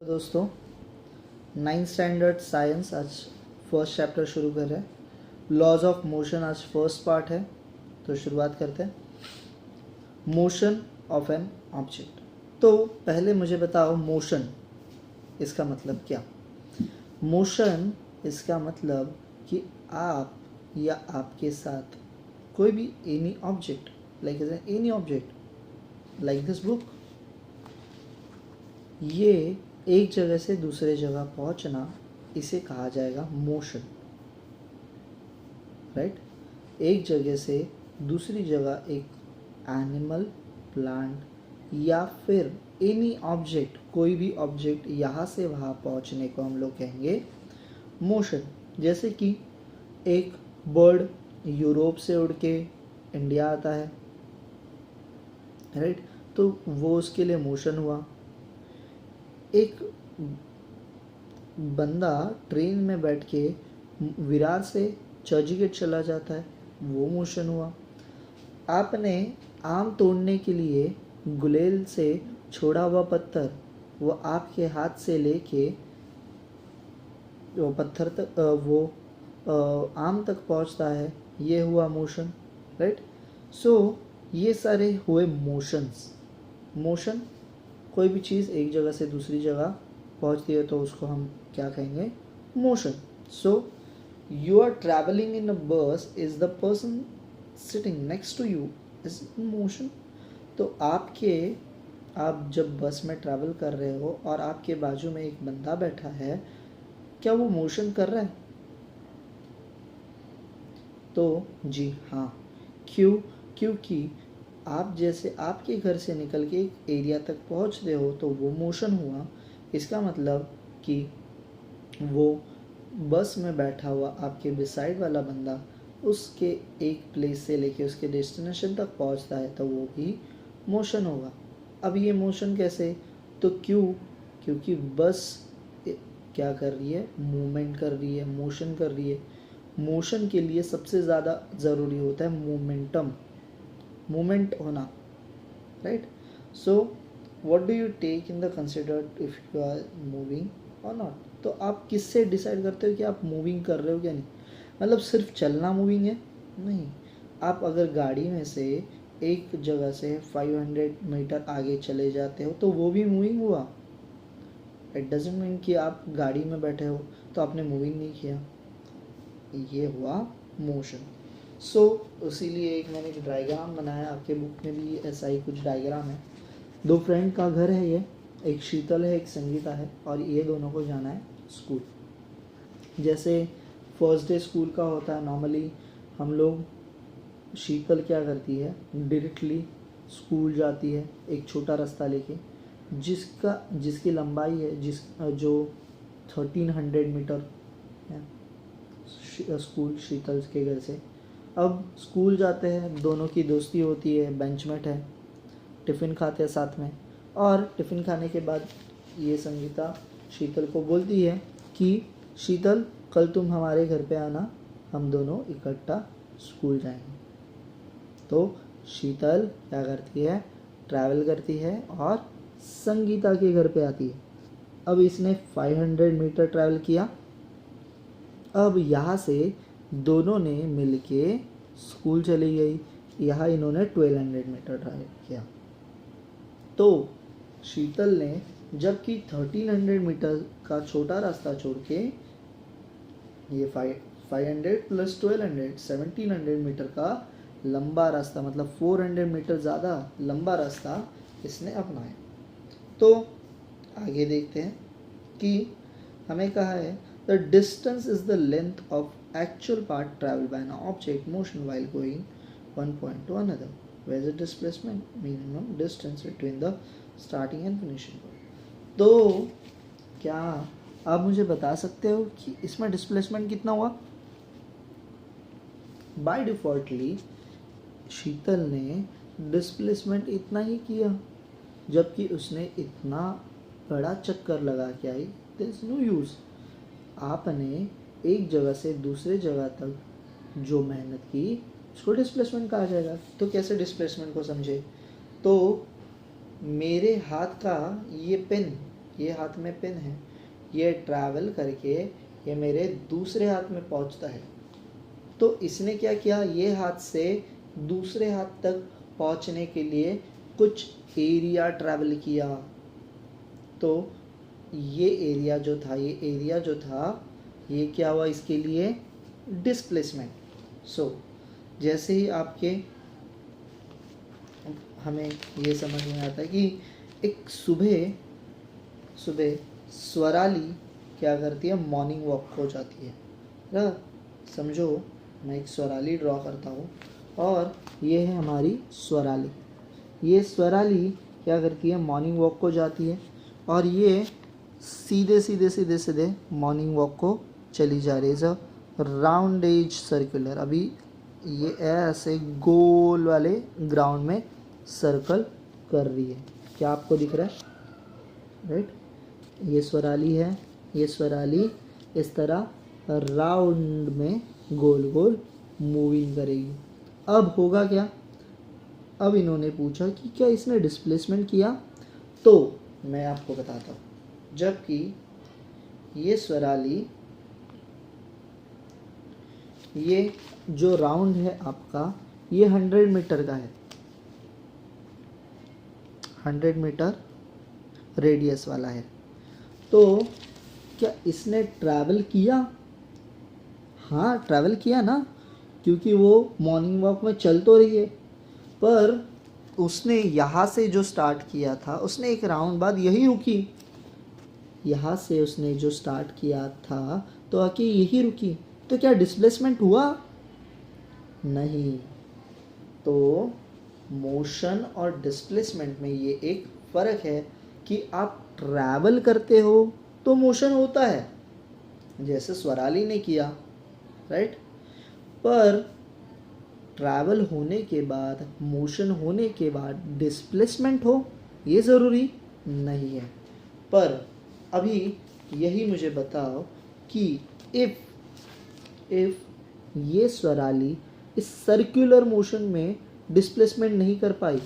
दोस्तों 9th standard science आज first chapter शुरू कर रहे हैं। लॉज ऑफ मोशन आज फर्स्ट पार्ट है, तो शुरुआत करते हैं। Motion of an object. तो पहले मुझे बताओ मोशन इसका मतलब क्या। मोशन इसका मतलब कि आप या आपके साथ कोई भी any object like this book, ये एक जगह से दूसरे जगह पहुंचना, इसे कहा जाएगा मोशन। राइट, एक जगह से दूसरी जगह एक एनिमल, प्लांट या फिर एनी ऑब्जेक्ट, कोई भी ऑब्जेक्ट यहाँ से वहाँ पहुँचने को हम लोग कहेंगे मोशन। जैसे कि एक बर्ड यूरोप से उड़ के इंडिया आता है, राइट, तो वो उसके लिए मोशन हुआ। एक बंदा ट्रेन में बैठ के विरार से चर्चगेट चला जाता है, वो मोशन हुआ। आपने आम तोड़ने के लिए गुलेल से छोड़ा हुआ पत्थर, वो आपके हाथ से लेके वो पत्थर तक आम तक पहुंचता है, ये हुआ मोशन। राइट, सो ये सारे हुए मोशंस। मोशन, कोई भी चीज़ एक जगह से दूसरी जगह पहुंचती है तो उसको हम क्या कहेंगे, motion. So you are travelling in a bus, is the person sitting next to you is in motion. तो आप जब बस में ट्रैवल कर रहे हो और आपके बाजू में एक बंदा बैठा है, क्या वो मोशन कर रहा है? तो जी हाँ। क्यों? क्योंकि आप जैसे आपके घर से निकल के एक एरिया तक पहुंच रहे हो तो वो मोशन हुआ। इसका मतलब कि वो बस में बैठा हुआ आपके बिसाइड वाला बंदा उसके एक प्लेस से लेके उसके डेस्टिनेशन तक पहुंचता है तो वो भी मोशन होगा। अब ये मोशन कैसे? तो क्योंकि बस क्या कर रही है, मूवमेंट कर रही है, मोशन कर रही है। मोशन के लिए सबसे ज़्यादा ज़रूरी होता है मोमेंटम, मूवमेंट होना। Right, so what do you take in the consider if you are moving और नॉट। तो आप किससे डिसाइड करते हो कि आप मूविंग कर रहे हो क्या नहीं? मतलब सिर्फ चलना मूविंग है? नहीं। आप अगर गाड़ी में से एक जगह से 500 मीटर आगे चले जाते हो तो वो भी मूविंग हुआ। इट डजेंट मीन कि आप गाड़ी में बैठे हो तो आपने मूविंग नहीं किया, ये हुआ मोशन। सो इसीलिए एक मैंने एक डायग्राम बनाया, आपके बुक में भी ऐसा ही कुछ डायग्राम है। दो फ्रेंड का घर है ये, एक शीतल है, एक संगीता है, और ये दोनों को जाना है स्कूल। जैसे फर्स्ट डे स्कूल का होता है नॉर्मली, हम लोग, शीतल क्या करती है, डायरेक्टली स्कूल जाती है एक छोटा रास्ता लेके, जिसकी लंबाई है जो 1300 मीटर है स्कूल शीतल के घर से। अब स्कूल जाते हैं, दोनों की दोस्ती होती है, बेंचमेट है, टिफ़िन खाते हैं साथ में, और टिफ़िन खाने के बाद ये संगीता शीतल को बोलती है कि शीतल कल तुम हमारे घर पे आना, हम दोनों इकट्ठा स्कूल जाएंगे। तो शीतल क्या करती है, ट्रैवल करती है और संगीता के घर पे आती है। अब इसने 500 मीटर ट्रैवल किया। अब यहाँ से दोनों ने मिलके स्कूल चली गई, यहाँ इन्होंने 1200 मीटर ट्रैवल किया। तो शीतल ने जबकि 1300 मीटर का छोटा रास्ता छोड़ के ये 500 प्लस 1200 1700 मीटर का लंबा रास्ता, मतलब 400 मीटर ज़्यादा लंबा रास्ता इसने अपनाया। तो आगे देखते हैं कि हमें कहा है the distance is the length of actual path travel by an object motion while going one point to another, where is the displacement minimum distance between the starting and finishing point. तो क्या आप मुझे बता सकते हो कि इसमें displacement कितना हुआ? बाय डिफ़ॉल्टली शीतल ने डिस्प्लेसमेंट इतना ही किया, जबकि उसने इतना बड़ा चक्कर लगा के आई। There is no use. आपने एक जगह से दूसरे जगह तक जो मेहनत की उसको डिस्प्लेसमेंट कहा जाएगा। तो कैसे डिस्प्लेसमेंट को समझे? तो मेरे हाथ का ये पेन ये हाथ में पेन है, ये ट्रैवल करके ये मेरे दूसरे हाथ में पहुंचता है। तो इसने क्या किया, ये हाथ से दूसरे हाथ तक पहुंचने के लिए कुछ एरिया ट्रैवल किया। तो ये एरिया जो था ये क्या हुआ इसके लिए, डिस्प्लेसमेंट। सो जैसे ही आपके हमें ये समझ में आता है कि एक सुबह स्वराली क्या करती है, मॉर्निंग वॉक को जाती है ना। समझो मैं एक स्वराली ड्रॉ करता हूँ और ये है हमारी स्वराली। ये स्वराली क्या करती है, मॉर्निंग वॉक को जाती है और ये सीधे मॉर्निंग वॉक को चली जा रही है। राउंड एज सर्कुलर, अभी ये ऐसे गोल वाले ग्राउंड में सर्कल कर रही है। क्या आपको दिख रहा है, राइट? ये स्वराली है, ये स्वराली इस तरह राउंड में गोल गोल मूविंग करेगी। अब होगा क्या, अब इन्होंने पूछा कि क्या इसने डिस्प्लेसमेंट किया, तो मैं आपको बताता हूँ। जबकि ये स्वराली, ये जो राउंड है आपका ये 100 मीटर का है, 100 मीटर रेडियस वाला है। तो क्या इसने ट्रैवल किया, हाँ ट्रैवल किया ना, क्योंकि वो मॉर्निंग वॉक में चल तो रही है, पर उसने यहाँ से जो स्टार्ट किया था उसने एक राउंड बाद यही रुकी। यहाँ से उसने जो स्टार्ट किया था तो आके यही रुकी, तो क्या डिस्प्लेसमेंट हुआ, नहीं। तो मोशन और डिस्प्लेसमेंट में ये एक फ़र्क है कि आप ट्रैवल करते हो तो मोशन होता है, जैसे स्वराली ने किया, राइट। पर ट्रैवल होने के बाद, मोशन होने के बाद डिस्प्लेसमेंट हो ये ज़रूरी नहीं है। पर अभी यही मुझे बताओ कि इफ़ ये स्वराली इस सर्कुलर मोशन में डिस्प्लेसमेंट नहीं कर पाई,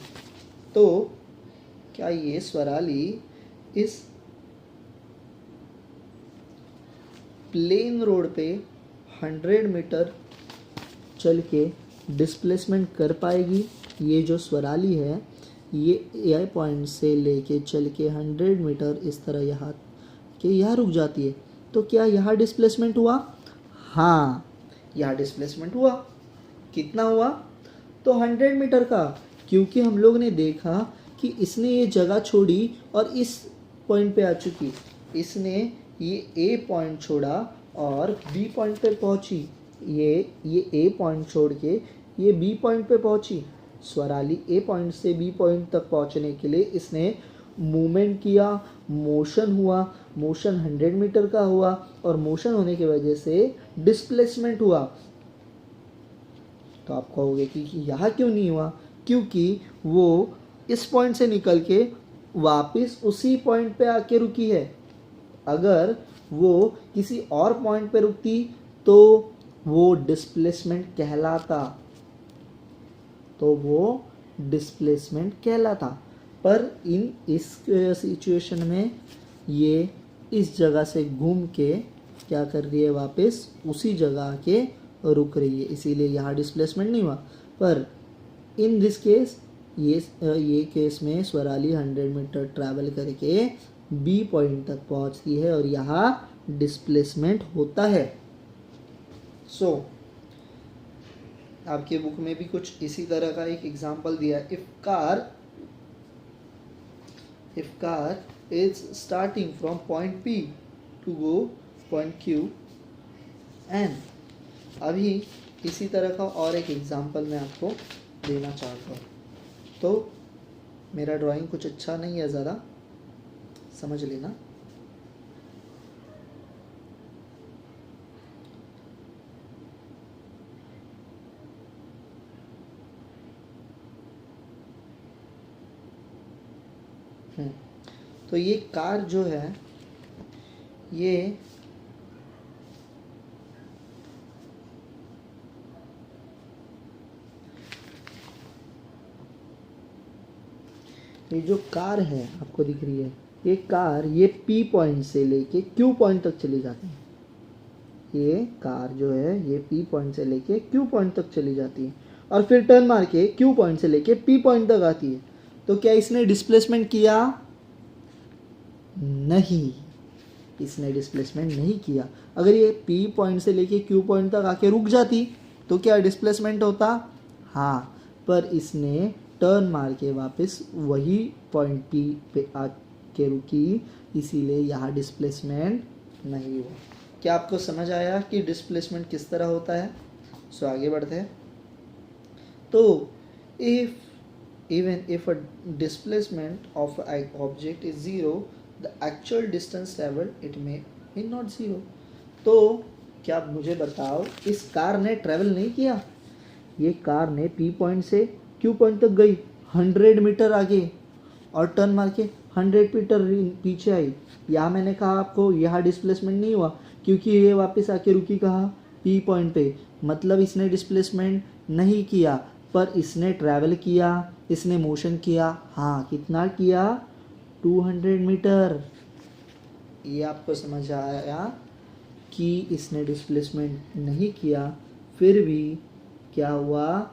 तो क्या ये स्वराली इस प्लेन रोड पे 100 मीटर चल के डिस्प्लेसमेंट कर पाएगी? ये जो स्वराली है ये ए पॉइंट से लेके चल के 100 मीटर इस तरह यहाँ के यहाँ रुक जाती है, तो क्या यहाँ डिस्प्लेसमेंट हुआ? हाँ, यहाँ डिस्प्लेसमेंट हुआ। कितना हुआ? तो 100 मीटर का, क्योंकि हम लोग ने देखा कि इसने ये जगह छोड़ी और इस पॉइंट पे आ चुकी। इसने ये ए पॉइंट छोड़ा और बी पॉइंट पे पहुंची, ये ए पॉइंट छोड़ के ये बी पॉइंट पे पहुंची। स्वराली ए पॉइंट से बी पॉइंट तक पहुंचने के लिए इसने मूवमेंट किया, मोशन हुआ, मोशन 100 मीटर का हुआ और मोशन होने की वजह से डिस्प्लेसमेंट हुआ। तो आप कहोगे कि यहाँ क्यों नहीं हुआ? क्योंकि वो इस पॉइंट से निकल के वापस उसी पॉइंट पे आके रुकी है। अगर वो किसी और पॉइंट पे रुकती तो वो डिस्प्लेसमेंट कहलाता, पर इस सिचुएशन में ये इस जगह से घूम के क्या कर रही है, वापस उसी जगह के रुक रही है, इसीलिए यहाँ डिस्प्लेसमेंट नहीं हुआ। पर इन दिस केस ये केस में स्वराली 100 मीटर ट्रैवल करके बी पॉइंट तक पहुँचती है और यहाँ डिस्प्लेसमेंट होता है। सो आपके बुक में भी कुछ इसी तरह का एक एग्जाम्पल दिया। If car is starting from point P to go point Q and, अभी इसी तरह का और एक एग्जाम्पल मैं आपको देना चाहता हूँ। तो मेरा ड्राइंग कुछ अच्छा नहीं है, ज़रा समझ लेना। तो ये कार जो है ये जो कार है आपको दिख रही है, ये कार ये P पॉइंट से लेके Q पॉइंट तक चली जाती है। ये कार जो है ये P पॉइंट से लेके Q पॉइंट तक चली जाती है और फिर टर्न मार के Q पॉइंट से लेके P पॉइंट तक आती है। तो क्या इसने डिस्प्लेसमेंट किया? नहीं, इसने डिस्प्लेसमेंट नहीं किया। अगर ये P पॉइंट से लेके Q पॉइंट तक आके रुक जाती तो क्या डिस्प्लेसमेंट होता? हाँ, पर इसने टर्न मार के वापस वही पॉइंट P पे आके रुकी, इसीलिए यहाँ डिस्प्लेसमेंट नहीं हुआ। क्या आपको समझ आया कि डिस्प्लेसमेंट किस तरह होता है? सो आगे बढ़ते हैं। तो even if a displacement of an object is zero, the actual distance traveled it may be not zero. तो क्या आप मुझे बताओ, इस कार ने ट्रेवल नहीं किया, ये कार ने P पॉइंट से Q पॉइंट तक गई 100 मीटर आगे और टर्न मार के 100 मीटर पीछे आई। यहाँ मैंने कहा आपको यहाँ डिस्प्लेसमेंट नहीं हुआ क्योंकि ये वापस आके रुकी कहाँ? P पॉइंट पे। मतलब इसने डिस्प्लेसमेंट नहीं किया, पर इसने ट्रैवल किया, इसने मोशन किया। हाँ, कितना किया? 200 मीटर। ये आपको समझ आया कि इसने डिस्प्लेसमेंट नहीं किया, फिर भी क्या हुआ?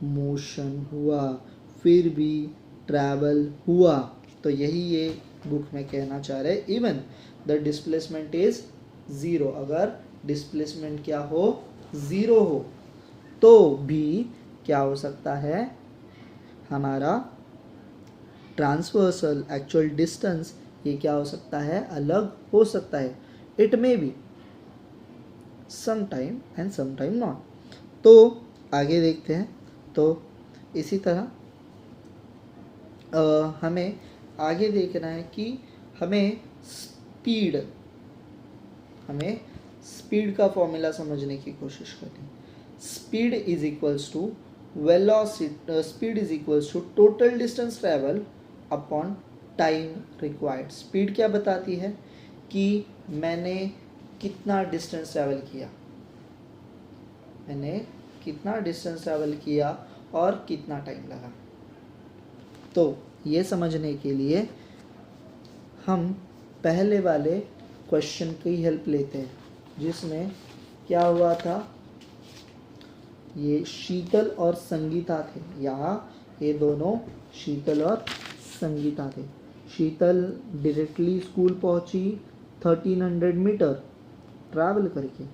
मोशन हुआ, फिर भी ट्रैवल हुआ। तो यही ये बुक में कहना चाह रहे हैं, even the displacement is zero. अगर डिस्प्लेसमेंट क्या हो? ज़ीरो हो तो भी क्या हो सकता है? हमारा ट्रांसवर्सल एक्चुअल डिस्टेंस ये क्या हो सकता है? अलग हो सकता है। It may be some time and some time not. तो आगे देखते हैं। तो इसी तरह हमें आगे देखना है कि हमें स्पीड का फॉर्मूला समझने की कोशिश करनी है। Speed is equals to speed is equals to total distance travel upon time required. Speed क्या बताती है? कि मैंने कितना डिस्टेंस ट्रैवल किया, मैंने कितना डिस्टेंस ट्रैवल किया और कितना टाइम लगा। तो ये समझने के लिए हम पहले वाले क्वेश्चन की हेल्प लेते हैं, जिसमें क्या हुआ था? ये शीतल और संगीता थे। यहाँ ये दोनों शीतल और संगीता थे। शीतल डायरेक्टली स्कूल पहुँची 1300 मीटर ट्रैवल करके।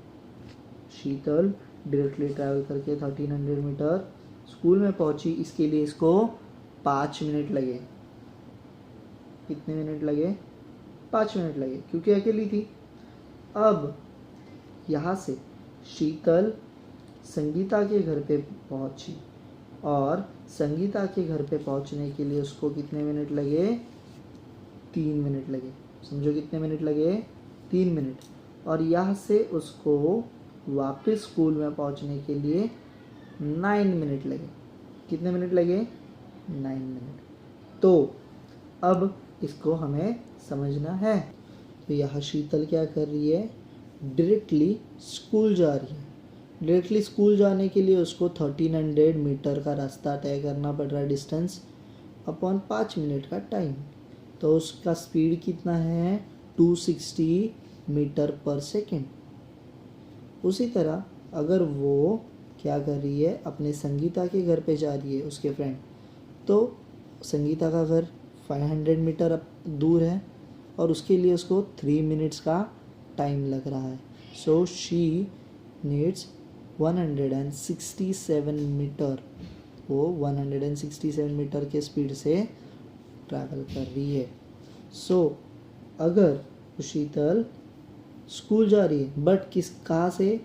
शीतल डायरेक्टली ट्रैवल करके 1300 मीटर स्कूल में पहुँची। इसके लिए इसको 5 मिनट लगे। कितने मिनट लगे? 5 मिनट लगे, क्योंकि अकेली थी। अब यहाँ से शीतल संगीता के घर पे पहुँची और संगीता के घर पे पहुँचने के लिए उसको कितने मिनट लगे? 3 मिनट लगे। समझो कितने मिनट लगे? 3 मिनट। और यहाँ से उसको वापस स्कूल में पहुँचने के लिए 9 मिनट लगे। कितने मिनट लगे? 9 मिनट। तो अब इसको हमें समझना है। तो यहाँ शीतल क्या कर रही है? डायरेक्टली स्कूल जा रही है। डायरेक्टली स्कूल जाने के लिए उसको 1300 मीटर का रास्ता तय करना पड़ रहा है, डिस्टेंस अपॉन 5 मिनट का टाइम। तो उसका स्पीड कितना है? 260 मीटर पर सेकेंड। उसी तरह अगर वो क्या कर रही है? अपने संगीता के घर पे जा रही है, उसके फ्रेंड, तो संगीता का घर 500 मीटर अब दूर है और उसके लिए उसको 3 मिनट्स का टाइम लग रहा है। So she needs 167 metre. वो 167 मीटर के स्पीड से ट्रैवल कर रही है। सो अगर शीतल स्कूल जा रही है, बट कहाँ से?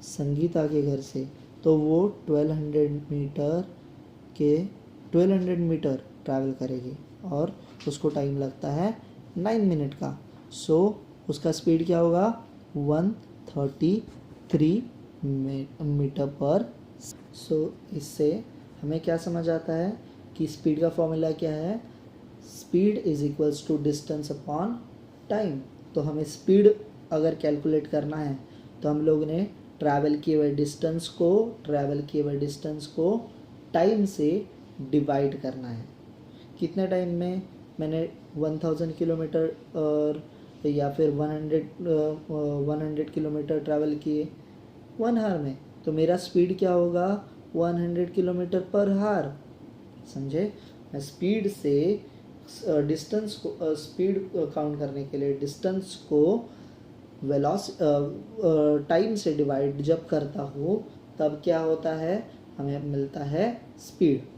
संगीता के घर से, तो वो 1200 मीटर ट्रैवल करेगी और उसको टाइम लगता है 9 मिनट का। सो उसका स्पीड क्या होगा? 133 मीटर पर। सो इससे हमें क्या समझ आता है कि स्पीड का फॉर्मूला क्या है? Speed is equals to distance upon time. तो हमें स्पीड अगर कैलकुलेट करना है तो हम लोग ने ट्रैवल किए हुए डिस्टेंस को टाइम से डिवाइड करना है। कितने टाइम में? मैंने 1000 किलोमीटर और या फिर 100 किलोमीटर ट्रैवल किए 1 आवर में, तो मेरा स्पीड क्या होगा 100 किलोमीटर पर हार। समझे? मैं स्पीड से डिस्टेंस को स्पीड काउंट करने के लिए डिस्टेंस को टाइम से डिवाइड जब करता हूँ तब क्या होता है, हमें मिलता है स्पीड।